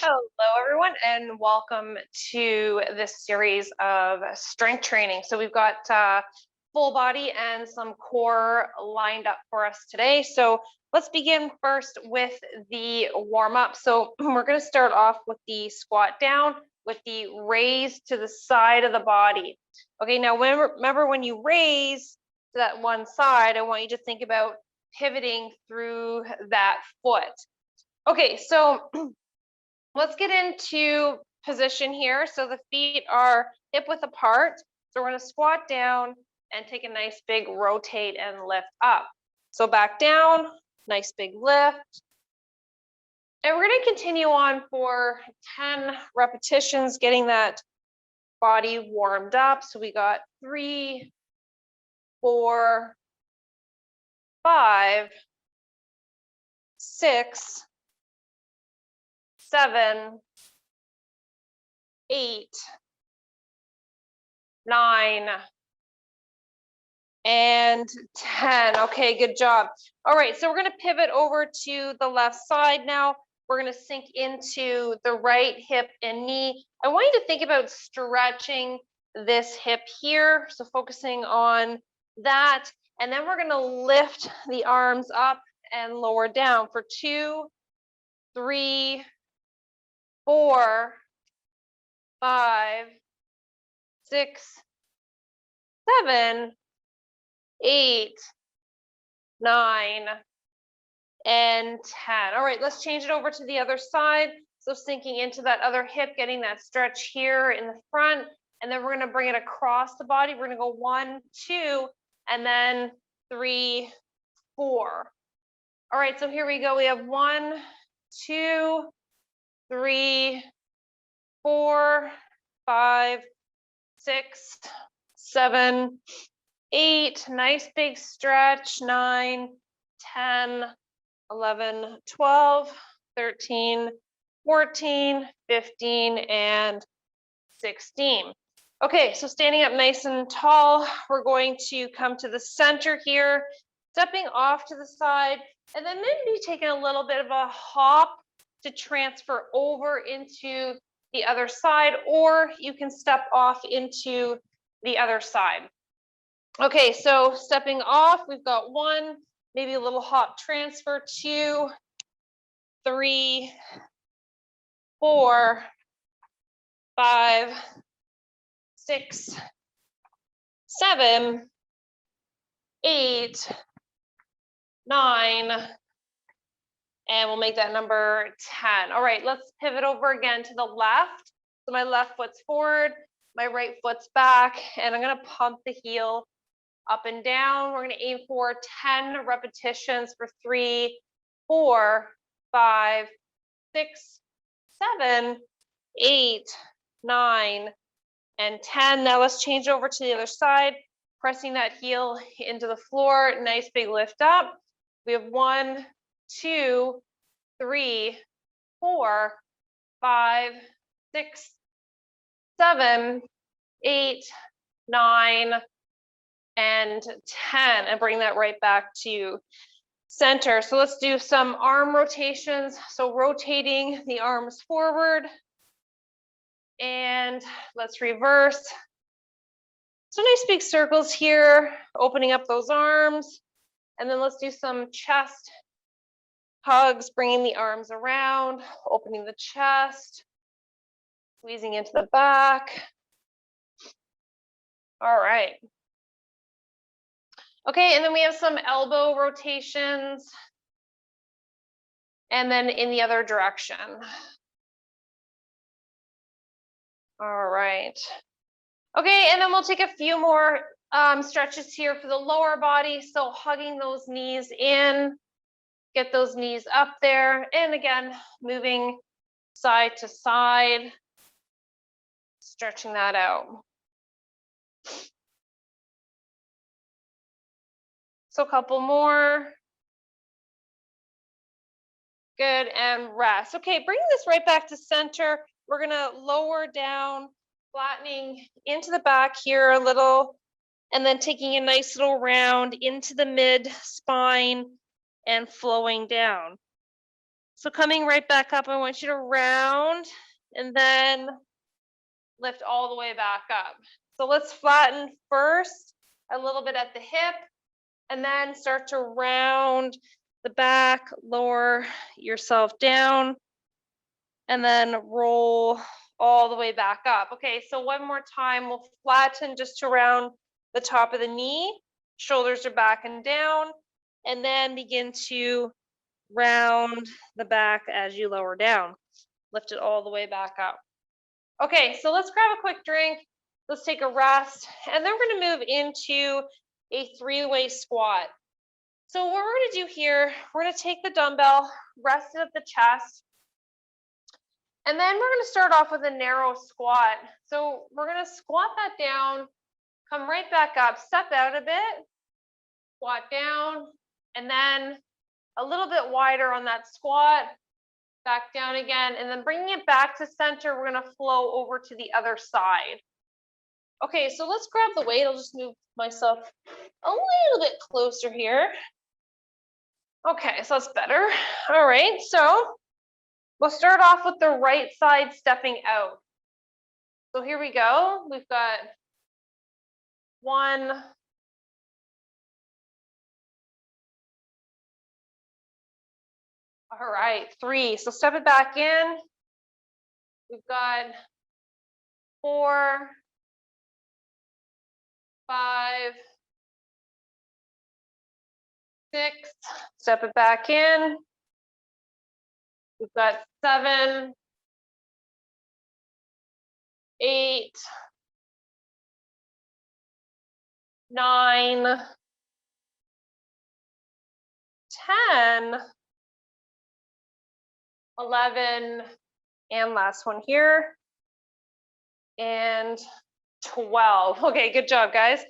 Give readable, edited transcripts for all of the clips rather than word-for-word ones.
Hello, everyone, and welcome to this series of strength training. So we've got full body and some core lined up for us today. So let's begin first with the warm up. So we're going to start off with the squat down with the raise to the side of the body. Okay, now remember when you raise to that one side, I want you to think about pivoting through that foot. Okay, so let's get into position here. So the feet are hip width apart. So we're going to squat down and take a nice big rotate and lift up. So back down, nice big lift. And we're going to continue on for 10 repetitions, getting that body warmed up. So we got 3, 4, 5, 6, 7, 8, 9, and 10. Okay, good job. All right, so we're going to pivot over to the left side now. We're going to sink into the right hip and knee. I want you to think about stretching this hip here, so focusing on that. And then we're going to lift the arms up and lower down for 2, 3, 4, 5, 6, 7, 8, 9, and 10. All right, let's change it over to the other side. So sinking into that other hip, getting that stretch here in the front, and then we're going to bring it across the body. We're going to go 1, 2, and then 3, 4. All right, so here we go. We have 1, 2, 3, 4, 5, 6, 7, 8, nice big stretch, 9, 10, 11, 12, 13, 14, 15, and 16. Okay, so standing up nice and tall, we're going to come to the center here, stepping off to the side, and then maybe taking a little bit of a hop to transfer over into the other side, or you can step off into the other side. Okay, so stepping off, we've got 1, maybe a little hop transfer, 2, 3, 4, 5, 6, 7, 8, 9, and we'll make that number 10. All right, let's pivot over again to the left. So my left foot's forward, my right foot's back, and I'm going to pump the heel up and down. We're going to aim for 10 repetitions for 3, 4, 5, 6, 7, 8, 9, and 10. Now let's change over to the other side, pressing that heel into the floor. Nice big lift up. We have 1, 2, 3, 4, 5, 6, 7, 8, 9, and 10, and bring that right back to center. So let's do some arm rotations. So rotating the arms forward, and let's reverse. So nice big circles here, opening up those arms. And then let's do some chest hugs, bringing the arms around, opening the chest, squeezing into the back. All right. Okay, and then we have some elbow rotations, and then in the other direction. All right. Okay, and then we'll take a few more stretches here for the lower body. So hugging those knees in, get those knees up there, and again, moving side to side, stretching that out. So a couple more. Good, and rest. Okay, bring this right back to center. We're gonna lower down, flattening into the back here a little, and then taking a nice little round into the mid spine and flowing down. So coming right back up, I want you to round and then lift all the way back up. So let's flatten first a little bit at the hip and then start to round the back, lower yourself down, and then roll all the way back up. Okay, so one more time, we'll flatten just around the top of the knee, shoulders are back and down, and then begin to round the back as you lower down. Lift it all the way back up. Okay, so let's grab a quick drink. Let's take a rest, and then we're gonna move into a three-way squat. So what we're gonna do here, we're gonna take the dumbbell, rest it at the chest, and then we're gonna start off with a narrow squat. So we're gonna squat that down, come right back up, step out a bit, squat down, and then a little bit wider on that squat, back down again, and then bringing it back to center, we're gonna flow over to the other side. Okay, so let's grab the weight. I'll just move myself a little bit closer here. Okay, so that's better. All right, so we'll start off with the right side stepping out. So here we go. We've got 1, all right, 3. So step it back in. We've got 4, 5, 6. Step it back in. We've got 7, 8, 9, 10, 11, and last one here, and 12. Okay, good job, guys.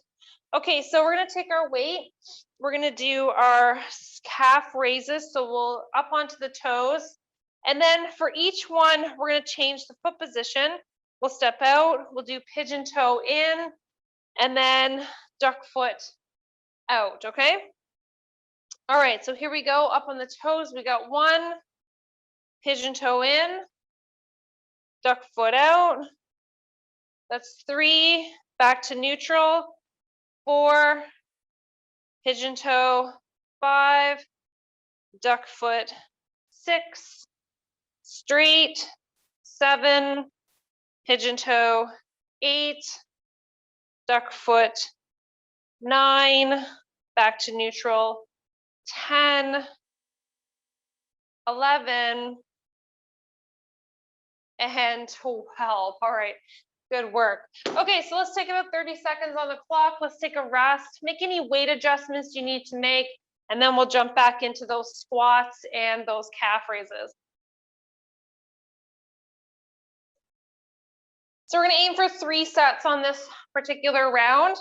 Okay, so we're gonna take our weight. We're gonna do our calf raises. So we'll up onto the toes. And then for each one, we're gonna change the foot position. We'll step out, we'll do pigeon toe in, and then duck foot out, okay? All right, so here we go, up on the toes. We got 1, pigeon toe in, duck foot out. That's 3, back to neutral. 4, pigeon toe. 5, duck foot. 6, straight. 7, pigeon toe. 8, duck foot. 9, back to neutral. 10, 11, and 12. All right, good work. Okay, so let's take about 30 seconds on the clock. Let's take a rest. Make any weight adjustments you need to make, and then we'll jump back into those squats and those calf raises. So we're gonna aim for 3 sets on this particular round.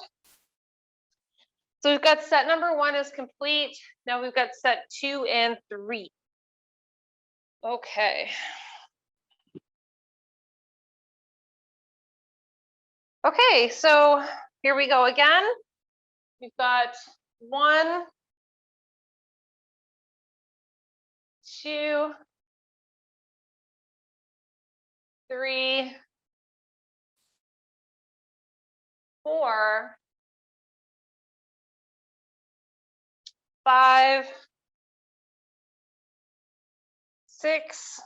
So we've got set number 1 is complete. Now we've got set 2 and 3. Okay. Okay, so here we go again. We've got 1, 2, 3, 4, 5, 6,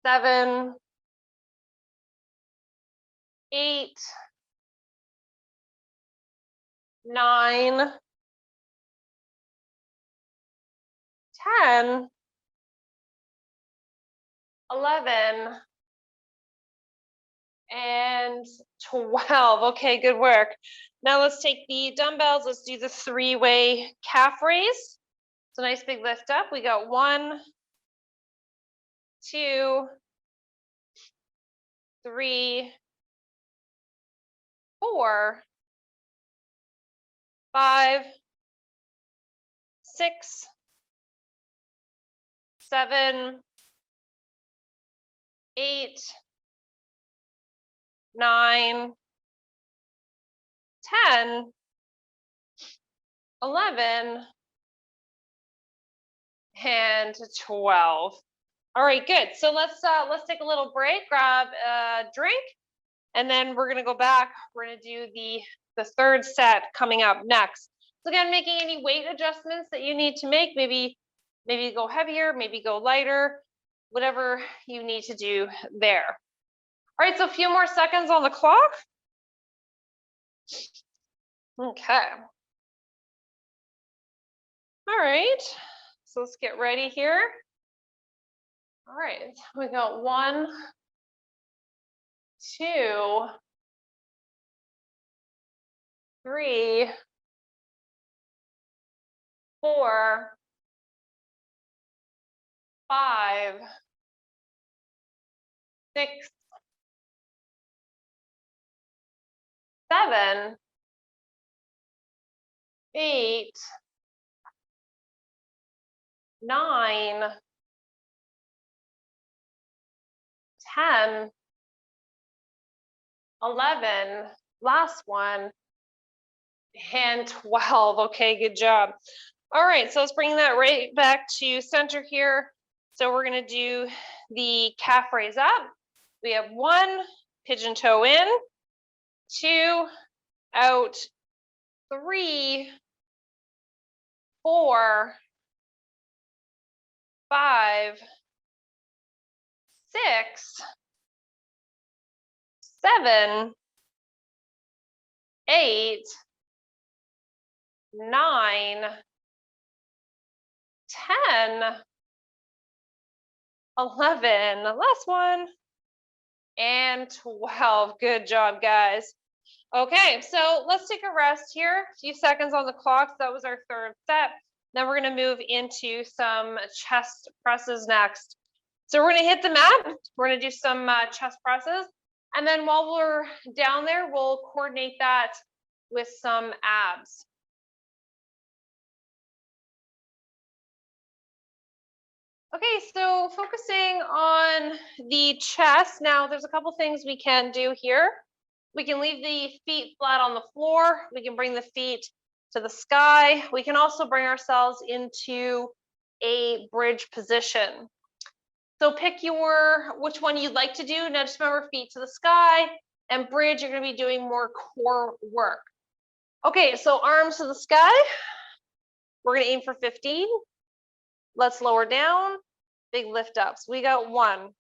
7, 8, 9, 10, 11, and 12. Okay, good work. Now let's take the dumbbells. Let's do the 3-way calf raise. So nice big lift up. We got 1, 2, 3, 4, 5, 6, 7, 8, 9, 10, 11, and 12. All right, good. So let's take a little break, grab a drink, and then we're gonna go back. We're gonna do the third set coming up next. So again, making any weight adjustments that you need to make, maybe go heavier, maybe go lighter, whatever you need to do there. All right, so a few more seconds on the clock. Okay. All right, so let's get ready here. All right, we got 1, 2, 3, 4, 5, 6, 7, 8, 9, 10, 11, last one, and 12. Okay, good job. All right, so let's bring that right back to center here. So we're gonna do the calf raise up. We have 1, pigeon toe in, 2, out, 3, 4, 5, 6, 7, 8, 9, 10, 11, last one, and 12. Good job, guys. Okay, so let's take a rest here, a few seconds on the clock. So that was our third set. Then we're gonna move into some chest presses next. So we're gonna hit the mat. We're gonna do some chest presses. And then while we're down there, we'll coordinate that with some abs. Okay, so focusing on the chest. Now there's a couple things we can do here. We can leave the feet flat on the floor. We can bring the feet to the sky. We can also bring ourselves into a bridge position. So pick which one you'd like to do. Now just remember, feet to the sky, and bridge, you're gonna be doing more core work. Okay, so arms to the sky. We're gonna aim for 15. Let's lower down, big lift ups. We got 1,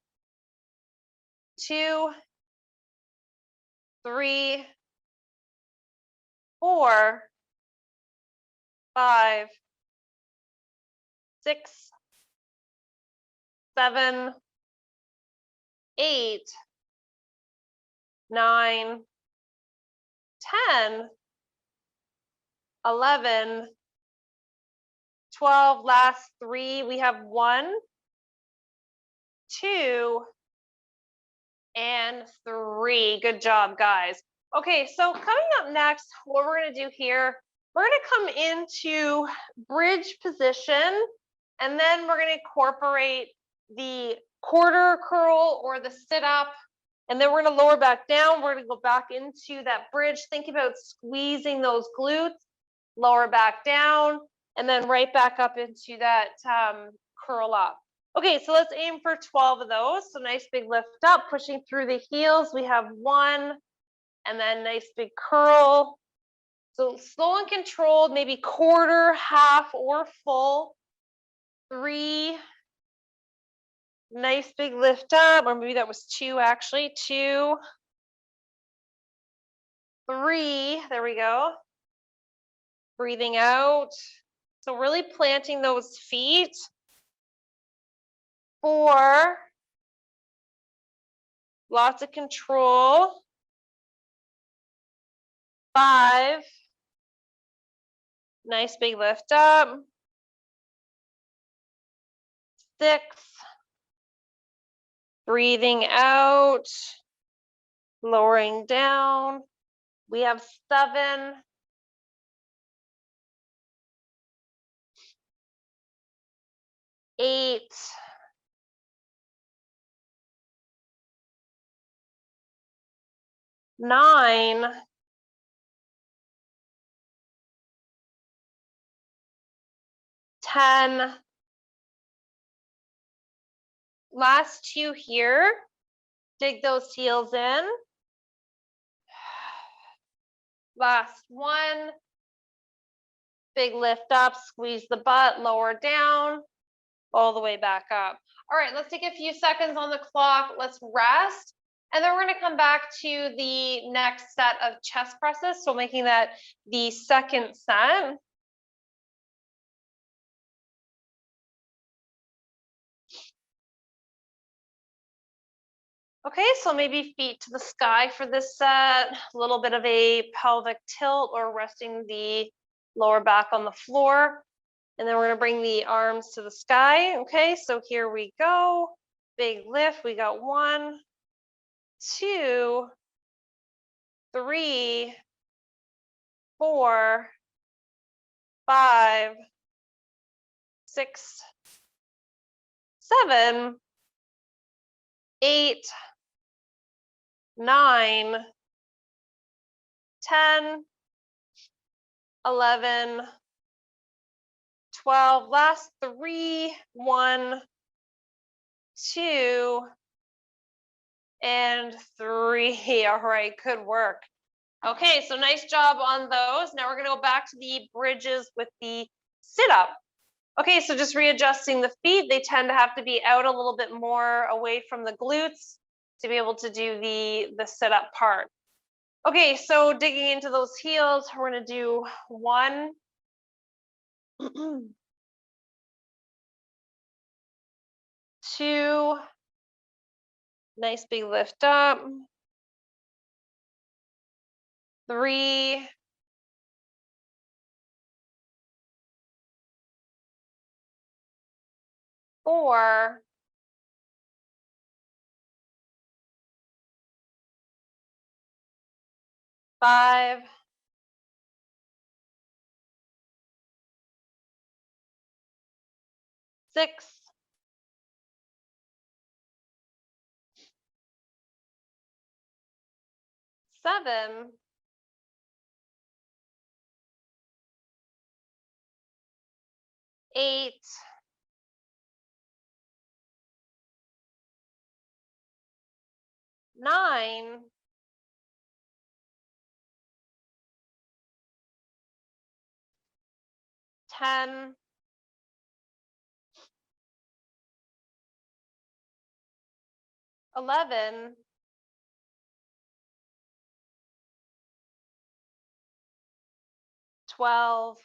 2, 3, 4, 5, 6, 7, 8, 9, 10, 11, 12, last 3. We have 1, 2, and 3. Good job, guys. Okay, so coming up next, what we're gonna do here, we're gonna come into bridge position, and then we're gonna incorporate the quarter curl or the sit up, and then we're gonna lower back down. We're gonna go back into that bridge. Think about squeezing those glutes, lower back down, and then right back up into that curl up. Okay, so let's aim for 12 of those. So nice big lift up, pushing through the heels. We have 1, and then nice big curl. So slow and controlled, maybe quarter, half, or full. 3, nice big lift up, or maybe that was 2 actually. 2, 3, there we go. Breathing out. So really planting those feet. 4, lots of control. 5, nice big lift up. 6, breathing out, lowering down. We have 7, 8, 9, 10, Last two here. Dig those heels in. Last one. Big lift up, squeeze the butt, lower down, all the way back up. All right, let's take a few seconds on the clock. Let's rest. And then we're going to come back to the next set of chest presses. So making that the second set. Okay, so maybe feet to the sky for this set, a little bit of a pelvic tilt or resting the lower back on the floor. And then we're going to bring the arms to the sky. Okay, so here we go. Big lift. We got 1, 2, 3, 4, 5, 6, 7, 8, 9, 10, 11, 12, last 3, 1, 2, and 3. All right, good work. Okay, so nice job on those. Now we're gonna go back to the bridges with the sit-up. Okay, so just readjusting the feet. They tend to have to be out a little bit more away from the glutes to be able to do the sit-up part. Okay, so digging into those heels, we're gonna do 1, 2, nice big lift up, 3, 4, 5, 6, 7, 8, 9, 10, 11, 12,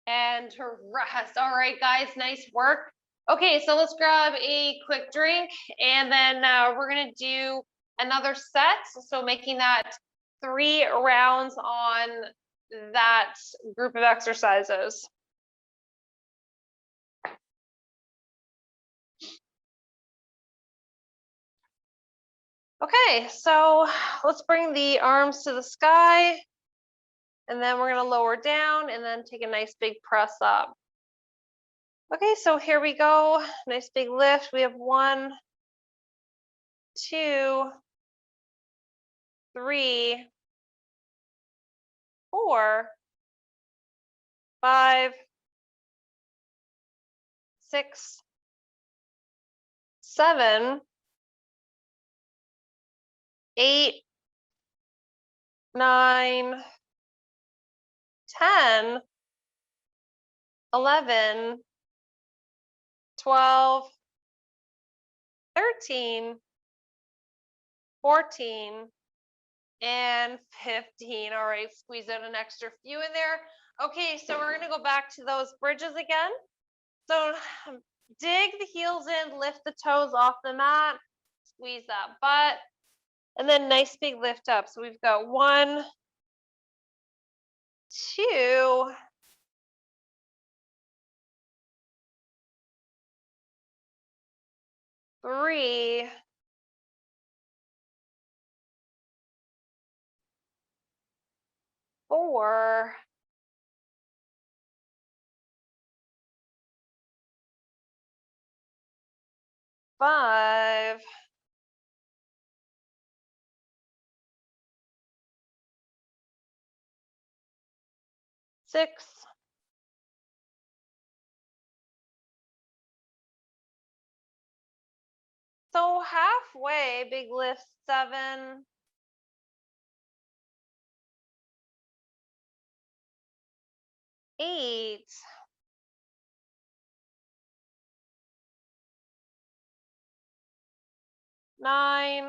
and rest. All right, guys, nice work. Okay, so let's grab a quick drink, and then we're gonna do another set. So making that 3 rounds on that group of exercises. Okay, so let's bring the arms to the sky, and then we're gonna lower down and then take a nice big press up. Okay, so here we go. Nice big lift. We have 1, 2, 3, 4, 5, 6, 7, 8, 9, 10, 11, 12, 13, 14, and 15. All right, squeeze out an extra few in there. Okay, so we're gonna go back to those bridges again. So dig the heels in, lift the toes off the mat, squeeze that butt, and then nice big lift up. So we've got 1, 2, 3, 4, 5, 6, So halfway, big lift, 7, 8, 9,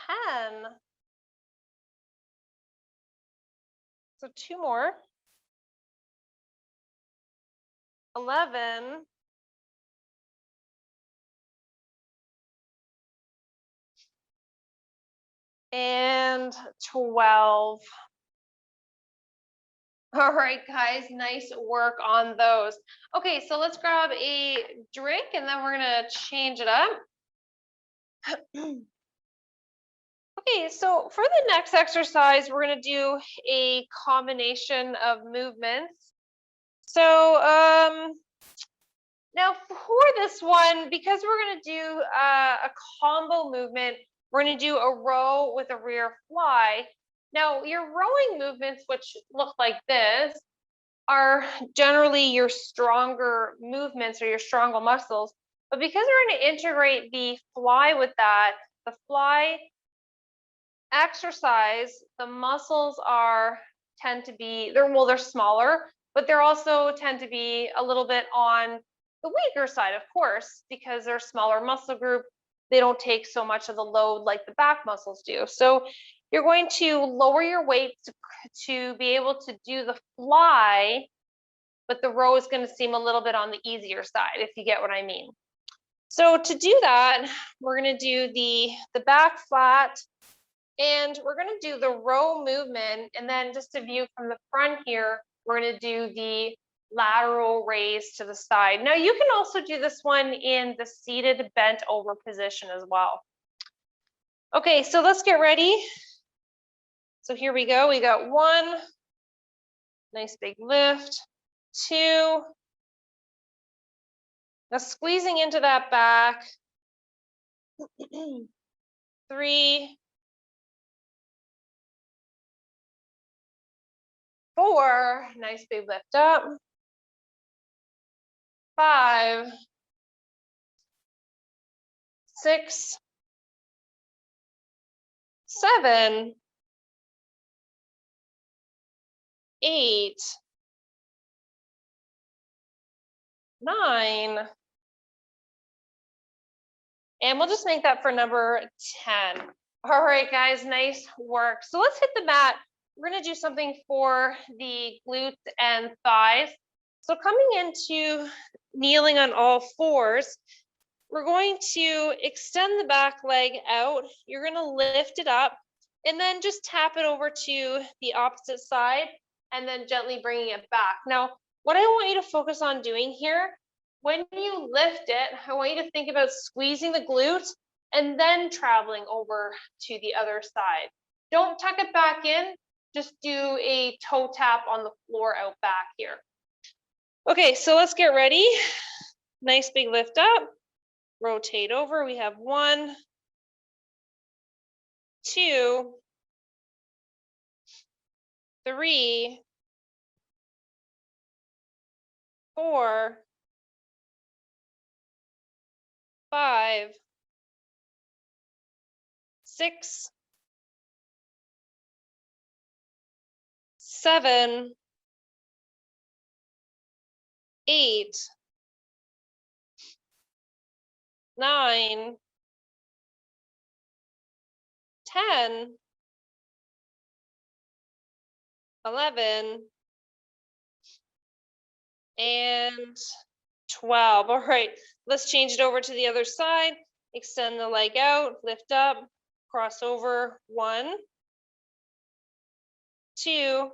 10. So 2 more. 11. And 12. All right, guys, nice work on those. Okay, so let's grab a drink and then we're gonna change it up. Okay, so for the next exercise, we're gonna do a combination of movements. So now for this one, because we're gonna do a combo movement, we're gonna do a row with a rear fly. Now your rowing movements, which look like this, are generally your stronger movements or your stronger muscles. But because we're going to integrate the fly with that, the fly exercise, the muscles tend to be, they're smaller, but they're also tend to be a little bit on the weaker side, of course, because they're a smaller muscle group. They don't take so much of the load like the back muscles do. So you're going to lower your weight to be able to do the fly, but the row is going to seem a little bit on the easier side, if you get what I mean. So to do that, we're going to do the back flat, and we're going to do the row movement, and then just to view from the front here, we're going to do the lateral raise to the side. Now you can also do this one in the seated bent over position as well. Okay, so let's get ready. So here we go. We got 1, nice big lift, 2, now squeezing into that back, 3, 4, nice big lift up, 5, 6, 7, 8, 9, and we'll just make that for number 10. All right, guys, nice work. So let's hit the mat. We're going to do something for the glutes and thighs. So coming into kneeling on all fours, we're going to extend the back leg out. You're going to lift it up and then just tap it over to the opposite side and then gently bringing it back. Now, what I want you to focus on doing here, when you lift it, I want you to think about squeezing the glutes and then traveling over to the other side. Don't tuck it back in, just do a toe tap on the floor out back here. Okay, so let's get ready. Nice big lift up, rotate over. We have 1, 2, 3, 4, 5, 6, 7, 8, 9, 10, 11, and 12. All right, let's change it over to the other side. Extend the leg out, lift up, cross over. 1, 2,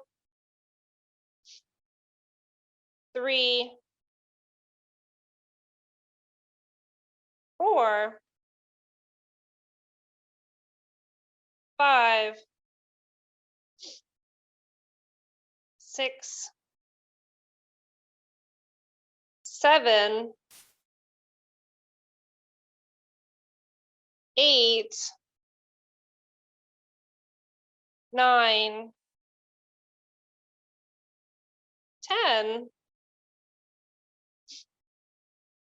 3, 4, 5, 6, 7, 8, 9, 10,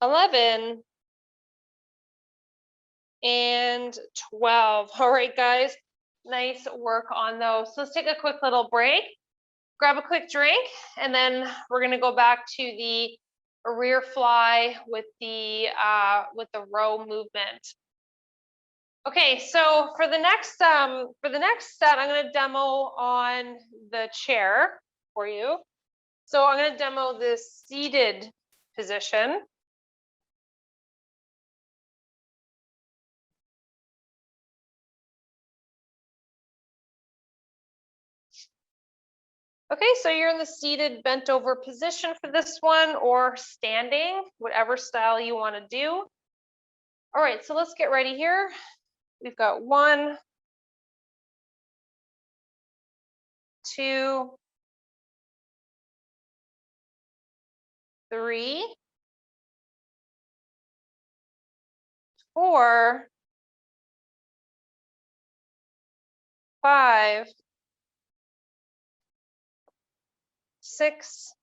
11, and 12. All right, guys, nice work on those. So let's take a quick little break, grab a quick drink, and then we're gonna go back to the rear fly with the row movement. Okay, so for the next set, I'm going to demo on the chair for you. So I'm going to demo this seated position. Okay, so you're in the seated bent over position for this one, or standing, whatever style you want to do. All right, so let's get ready here. We've got 1, 2, 3, 4, 5, 6,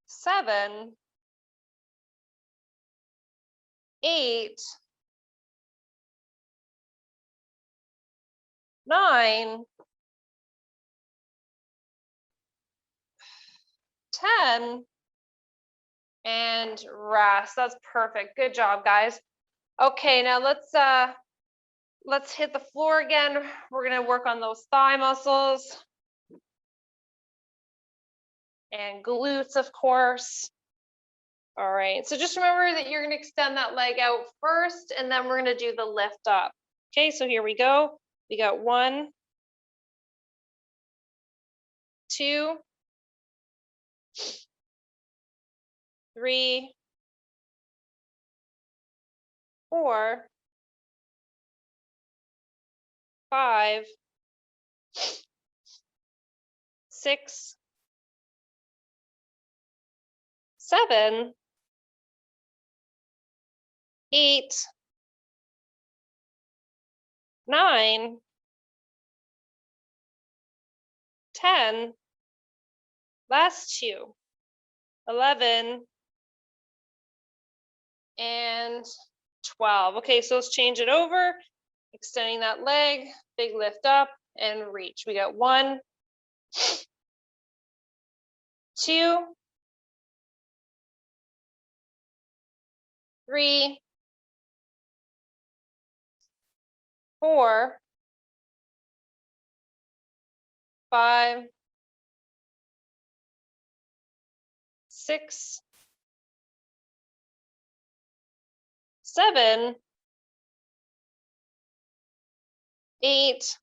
7, 8, 9, 10, and rest. That's perfect. Good job, guys. Okay, now let's hit the floor again. We're gonna work on those thigh muscles and glutes, of course. All right, so just remember that you're gonna extend that leg out first, and then we're gonna do the lift up. Okay, so here we go. We got 1, 2, 3, 4, 5, 6, 7, 8, 9, 10, last 2, 11, and 12. Okay, so let's change it over. Extending that leg, big lift up and reach. We got 1, 2, 3, 4, 5, 6, 7, 8,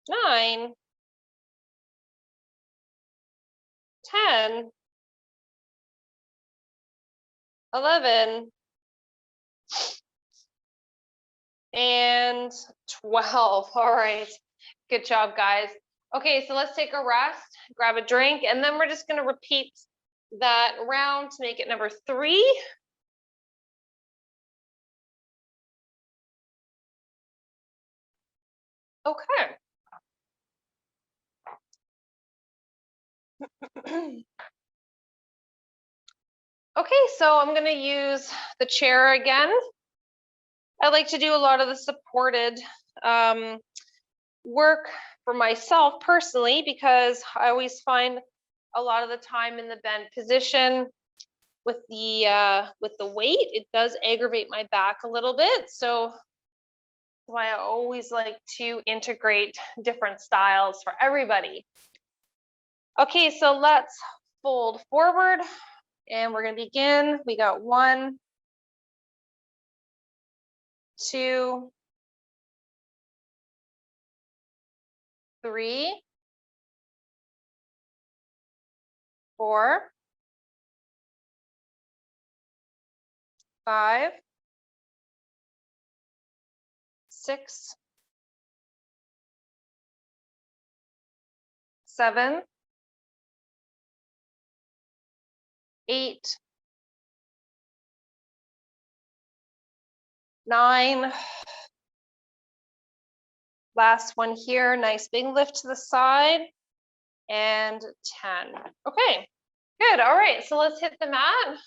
9, 10, 11, and 12. All right, good job, guys. Okay, so let's take a rest, grab a drink, and then we're just gonna repeat that round to make it number 3. Okay. Okay, so I'm going to use the chair again. I like to do a lot of the supported work for myself personally, because I always find a lot of the time in the bent position with the weight, it does aggravate my back a little bit. So that's why I always like to integrate different styles for everybody. Okay, so let's fold forward and we're going to begin. We got 1, 2, 3, 4, 5, 6, 7, 8, 9, Last one here, nice big lift to the side, and 10. Okay, good. All right, so let's hit the mat.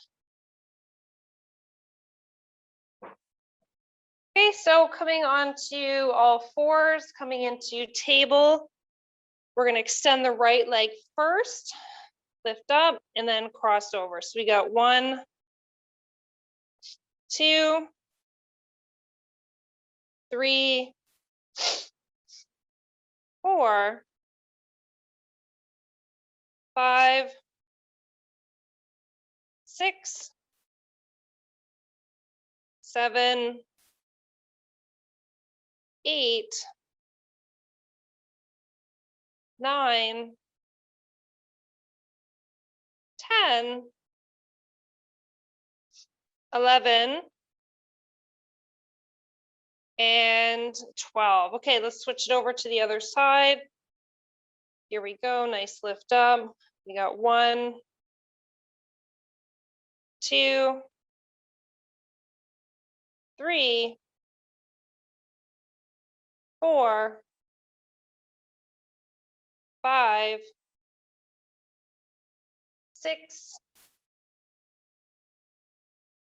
Okay, so coming on to all fours, coming into table, we're going to extend the right leg first, lift up, and then cross over. So we got 1, 2, 3, 4, 5, 6, 7, 8, 9, 10, 11, and 12. Okay, let's switch it over to the other side. Here we go, nice lift up. We got 1, 2, 3, 4, 5, 6,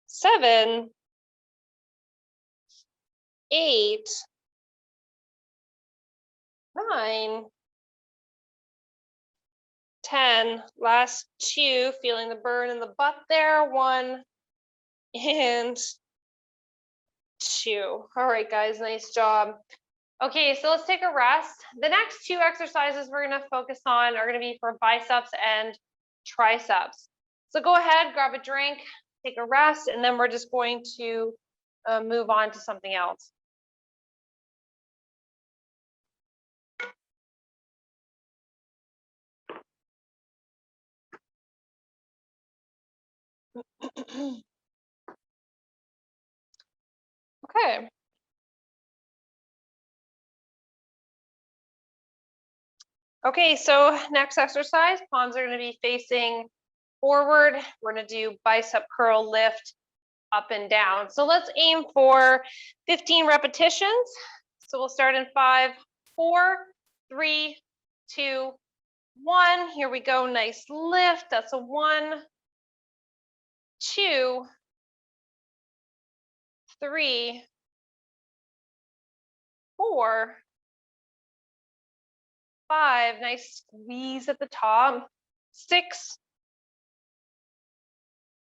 7, 8, 9, 10. Last 2, feeling the burn in the butt there. 1 and 2. All right, guys, nice job. Okay, so let's take a rest. The next 2 exercises we're going to focus on are going to be for biceps and triceps. So go ahead, grab a drink, take a rest, and then we're just going to move on to something else. Okay. Okay, so next exercise, palms are going to be facing forward. We're going to do bicep curl lift up and down. So let's aim for 15 repetitions. So we'll start in 5, 4, 3, 2, 1. Here we go. Nice lift. That's a 1, 2, 3, 4, 5. Nice squeeze at the top. 6,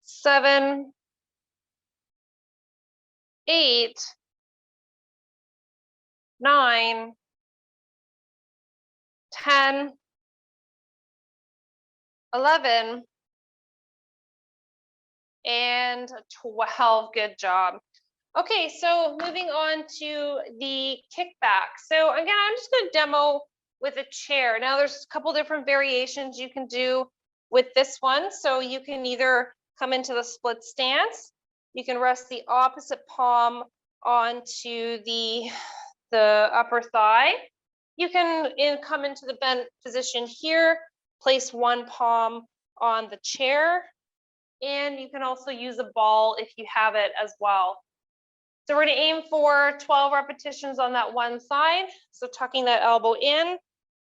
7, 8, 9, 10, 11, and 12. Good job. Okay, so moving on to the kickback. So again, I'm just going to demo with a chair. Now there's a couple different variations you can do with this one. So you can either come into the split stance, you can rest the opposite palm onto the upper thigh. You can come into the bent position here, place one palm on the chair, and you can also use a ball if you have it as well. So we're going to aim for 12 repetitions on that one side. So tucking that elbow in,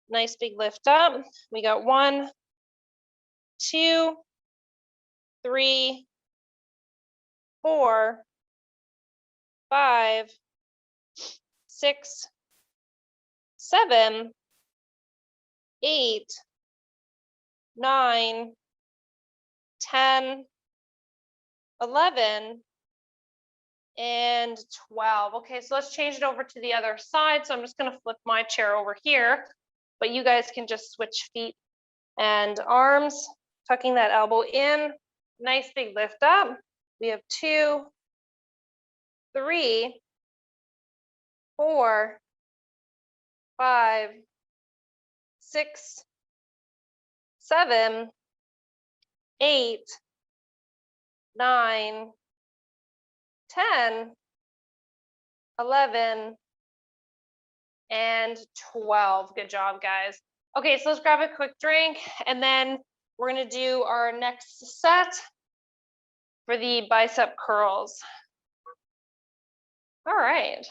nice big lift up. We got 1, 2, 3, 4, 5, 6, 7, 8, 9, 10, 11, and 12. Okay, so let's change it over to the other side. So I'm just going to flip my chair over here, but you guys can just switch feet and arms, tucking that elbow in, nice big lift up. We have 2, 3, 4, 5, 6, 7, 8, 9, 10, 11, and 12. Good job, guys. Okay, so let's grab a quick drink, and then we're going to do our next set for the bicep curls. All right.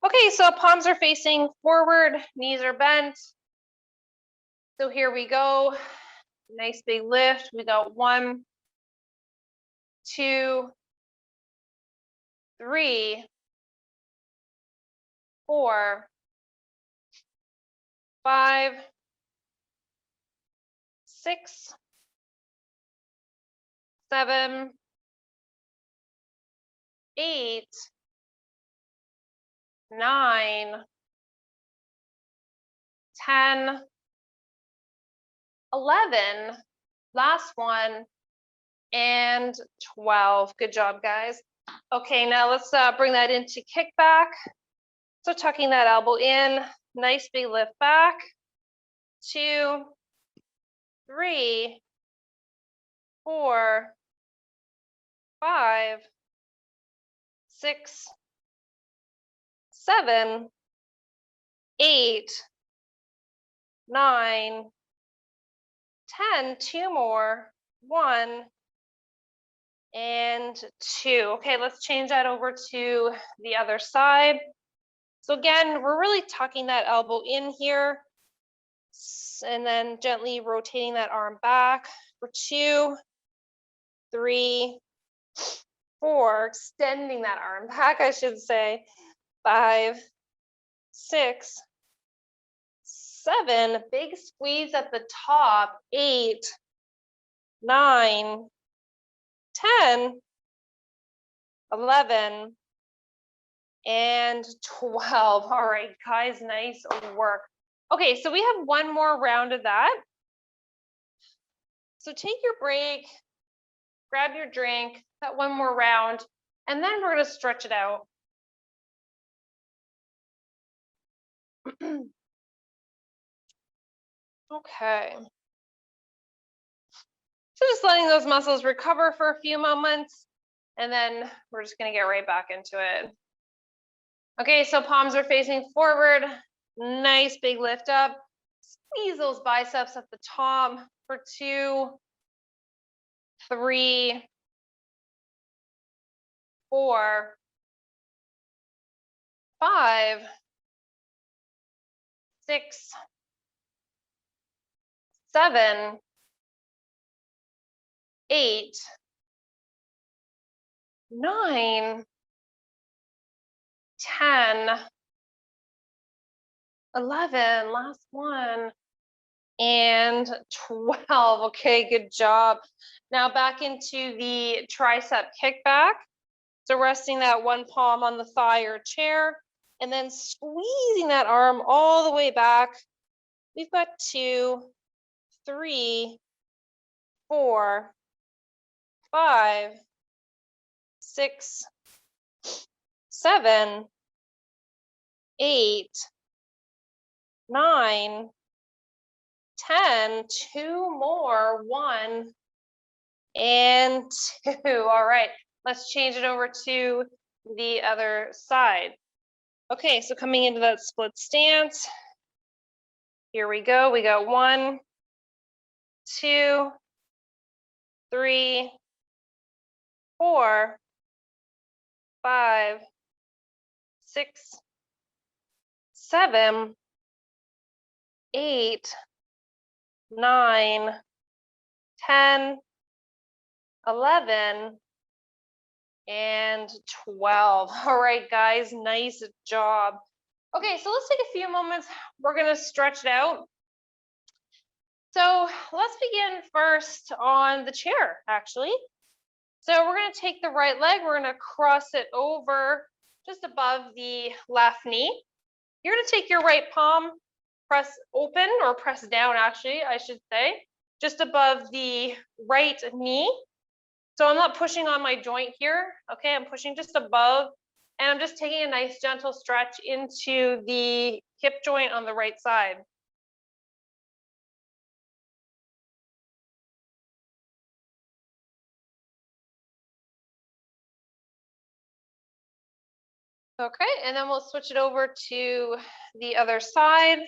Okay, so palms are facing forward, knees are bent. So here we go. Nice big lift. We got 1, 2, 3, 4, 5, 6, 7, 8, 9, 10, 11, last one, and 12. Good job, guys. Okay, now let's bring that into kickback. So tucking that elbow in, nice big lift back. 2, 3, 4, 5, 6, 7, 8, 9, 10, 2 more, 1, and 2. Okay, let's change that over to the other side. So again, we're really tucking that elbow in here and then gently rotating that arm back for 2, 3, 4, extending that arm back, I should say, 5, 6, 7, big squeeze at the top, 8, 9, 10, 11, and 12. All right, guys, nice work. Okay, so we have one more round of that. So take your break, grab your drink, that one more round, and then we're going to stretch it out. Okay. So just letting those muscles recover for a few moments, and then we're just going to get right back into it. Okay, so palms are facing forward. Nice big lift up. Squeeze those biceps at the top for 2, 3, 4, 5, 6, 7, 8, 9, 10, 11, last one, and 12. Okay, good job. Now back into the tricep kickback. So resting that one palm on the thigh or chair, and then squeezing that arm all the way back. We've got 2, 3, 4, 5, 6, 7, 8, 9, 10, 2 more, 1, and 2. All right, let's change it over to the other side. Okay, so coming into that split stance. Here we go. We got 1, 2, 3, 4, 5, 6, 7, 8, 9, 10, 11, and 12. All right, guys, nice job. Okay, so let's take a few moments. We're going to stretch it out. So let's begin first on the chair, actually. So we're going to take the right leg, we're going to cross it over just above the left knee. You're going to take your right palm, press open, or press down, actually, I should say, just above the right knee. So I'm not pushing on my joint here, okay? I'm pushing just above, and I'm just taking a nice gentle stretch into the hip joint on the right side. Okay, and then we'll switch it over to the other side,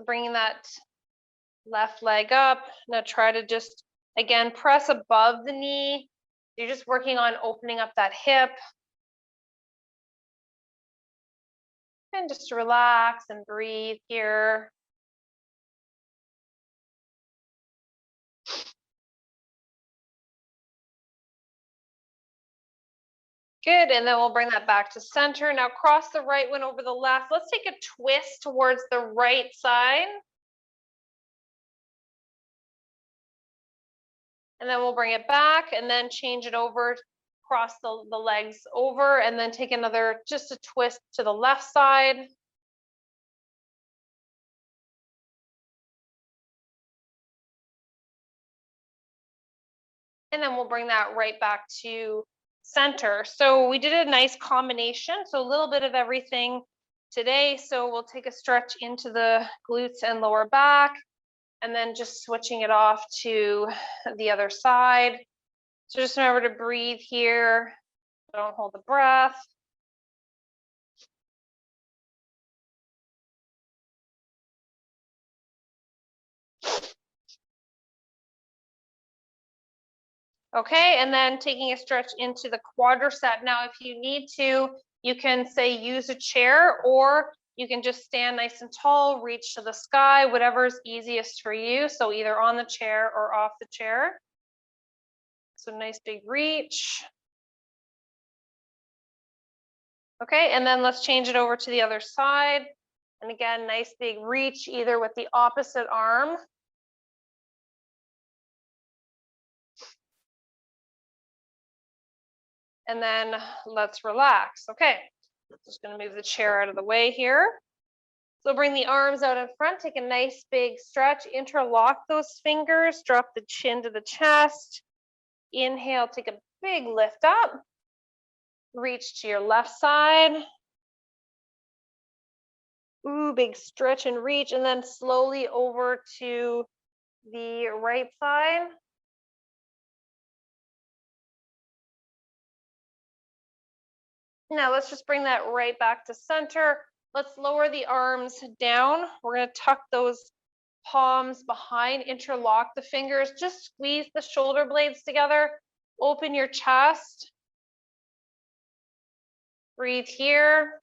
bringing that left leg up. Now try to just, again, press above the knee. You're just working on opening up that hip. And just relax and breathe here. Good, and then we'll bring that back to center. Now cross the right one over the left. Let's take a twist towards the right side. And then we'll bring it back and then change it over, cross the legs over, and then take another, just a twist to the left side. And then we'll bring that right back to center. So we did a nice combination. So a little bit of everything today. So we'll take a stretch into the glutes and lower back, and then just switching it off to the other side. So just remember to breathe here. Don't hold the breath. Okay, and then taking a stretch into the quadricep. Now, if you need to, you can say use a chair, or you can just stand nice and tall, reach to the sky, whatever is easiest for you. So either on the chair or off the chair. So nice big reach. Okay, and then let's change it over to the other side. And again, nice big reach, either with the opposite arm. And then let's relax. Okay, just gonna move the chair out of the way here. So bring the arms out in front, take a nice big stretch, interlock those fingers, drop the chin to the chest. Inhale, take a big lift up. Reach to your left side. Ooh, big stretch and reach, and then slowly over to the right side. Now let's just bring that right back to center. Let's lower the arms down. We're going to tuck those palms behind, interlock the fingers, just squeeze the shoulder blades together, open your chest. Breathe here.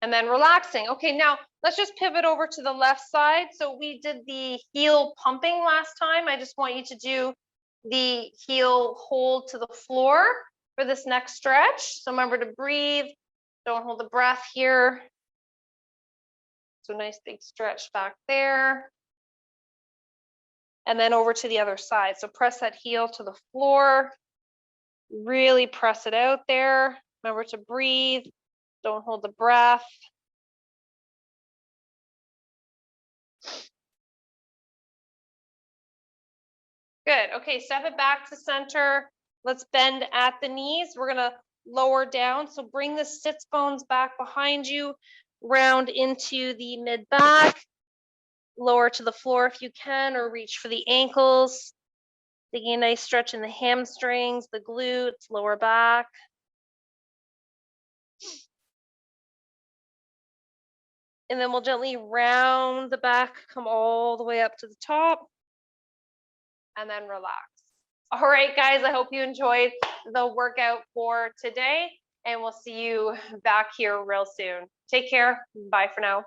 And then relaxing. Okay, now let's just pivot over to the left side. So we did the heel pumping last time. I just want you to do the heel hold to the floor for this next stretch. So remember to breathe. Don't hold the breath here. So nice big stretch back there. And then over to the other side. So press that heel to the floor. Really press it out there. Remember to breathe. Don't hold the breath. Good. Okay, step it back to center. Let's bend at the knees. We're going to lower down. So bring the sits bones back behind you, round into the mid back, lower to the floor if you can, or reach for the ankles. Taking a nice stretch in the hamstrings, the glutes, lower back. And then we'll gently round the back, come all the way up to the top, and then relax. All right, guys, I hope you enjoyed the workout for today, and we'll see you back here real soon. Take care. Bye for now.